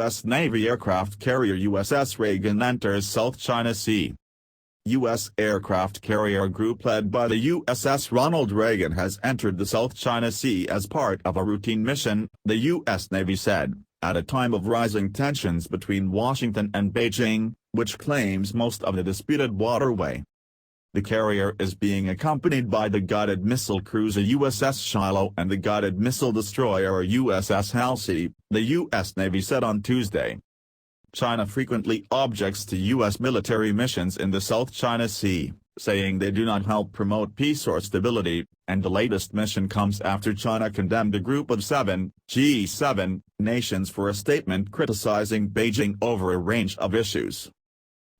U.S. Navy aircraft carrier USS Reagan enters South China Sea. U.S. aircraft carrier group led by the USS Ronald Reagan has entered the South China Sea as part of a routine mission, the U.S. Navy said, at a time of rising tensions between Washington and Beijing, which claims most of the disputed waterway. The carrier is being accompanied by the guided missile cruiser USS Shiloh and the guided missile destroyer USS Halsey, the U.S. Navy said on Tuesday. China frequently objects to U.S. military missions in the South China Sea, saying they do not help promote peace or stability, and the latest mission comes after China condemned a group of seven, G7, nations for a statement criticizing Beijing over a range of issues.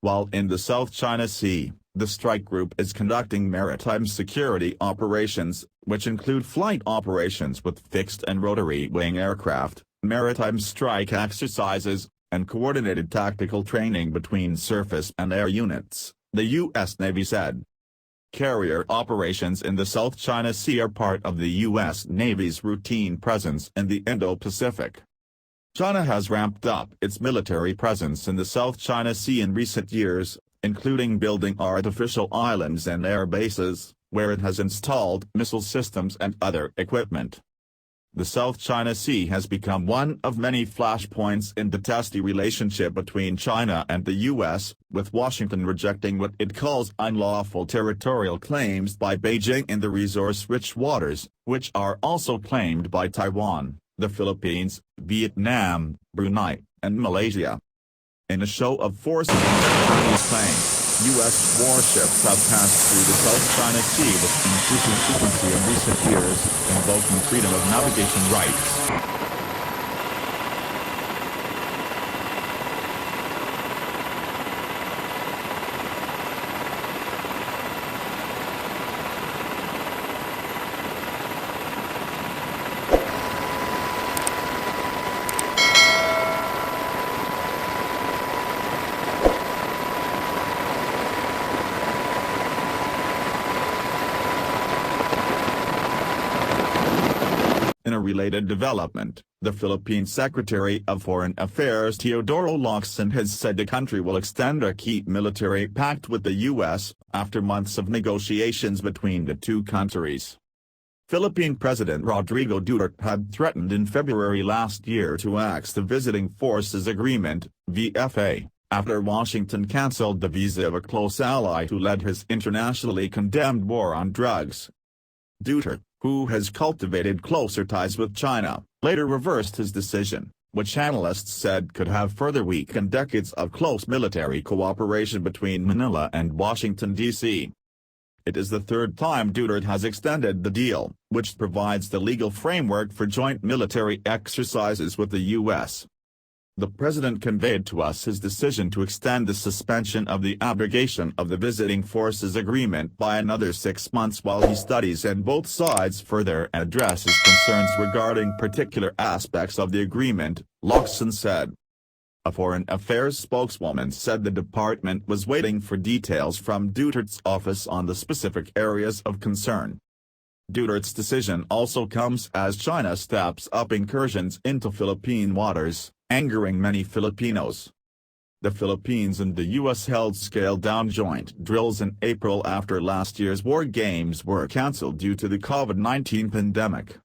While in the South China Sea, the strike group is conducting maritime security operations, which include flight operations with fixed and rotary wing aircraft, maritime strike exercises, and coordinated tactical training between surface and air units, the U.S. Navy said. Carrier operations in the South China Sea are part of the U.S. Navy's routine presence in the Indo-Pacific. China has ramped up its military presence in the South China Sea in recent years, including building artificial islands and air bases, where it has installed missile systems and other equipment. The South China Sea has become one of many flashpoints in the testy relationship between China and the U.S., with Washington rejecting what it calls unlawful territorial claims by Beijing in the resource-rich waters, which are also claimed by Taiwan, the Philippines, Vietnam, Brunei, and Malaysia. In a show of force against Chinese claims, U.S. warships have passed through the South China Sea with increasing frequency in recent years, invoking freedom of navigation rights. In a related development, the Philippine Secretary of Foreign Affairs Teodoro Locsin has said the country will extend a key military pact with the U.S., after months of negotiations between the two countries. Philippine President Rodrigo Duterte had threatened in February last year to axe the Visiting Forces Agreement, VFA, after Washington cancelled the visa of a close ally who led his internationally condemned war on drugs. Duterte, who has cultivated closer ties with China, later reversed his decision, which analysts said could have further weakened decades of close military cooperation between Manila and Washington, D.C. It is the third time Duterte has extended the deal, which provides the legal framework for joint military exercises with the U.S. The president conveyed to us his decision to extend the suspension of the abrogation of the Visiting Forces Agreement by another 6 months while he studies and both sides further addresses concerns regarding particular aspects of the agreement, Locsin said. A Foreign Affairs spokeswoman said the department was waiting for details from Duterte's office on the specific areas of concern. Duterte's decision also comes as China steps up incursions into Philippine waters, angering many Filipinos. The Philippines and the U.S. held scaled-down joint drills in April after last year's war games were cancelled due to the COVID-19 pandemic.